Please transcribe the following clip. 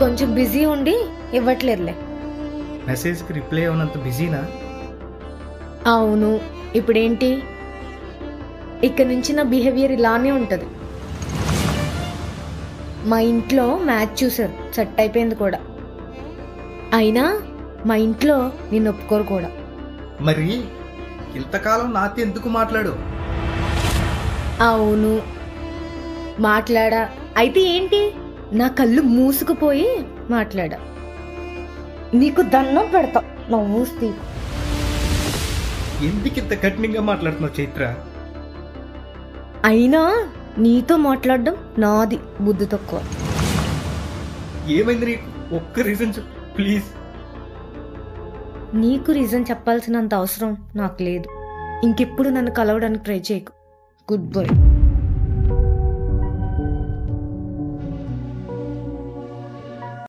కొంచెం బిజీ ఉండి ఇవ్వట్లేదులే. మెసేజ్కి రిప్లై అవునంత బిజీనా? అవును. ఇప్పుడేంటి, ఇక్కడ నుంచి నా బిహేవియర్ ఇలానే ఉంటుంది. మా ఇంట్లో మ్యాచ్ చూసారు, సెట్ అయిపోయింది కూడా. అయినా మా ఇంట్లో నిన్ను ఒప్పుకోరు కూడా. మరి ఇంతకాలం నాతో ఎందుకు మాట్లాడు? అవును మాట్లాడా. అయితే ఏంటి, నా కళ్ళు మూసుకుపోయి మాట్లాడా. నీకు దండం పెడతా నా ఊసి. ఎందుకు ఇంత కఠినంగా మాట్లాడుతున్నావు చైత్ర? అయినా నీతో మాట్లాడడం నాది బుద్ధి తక్కువ. ఏమైంది నీకు? ఒక్క రీజన్ చెప్పు ప్లీజ్. నీకు రీజన్ చెప్పాల్సినంత అవసరం నాకు లేదు. ఇంకెప్పుడు నన్ను కలవడానికి ట్రై చేయకు. Good bye.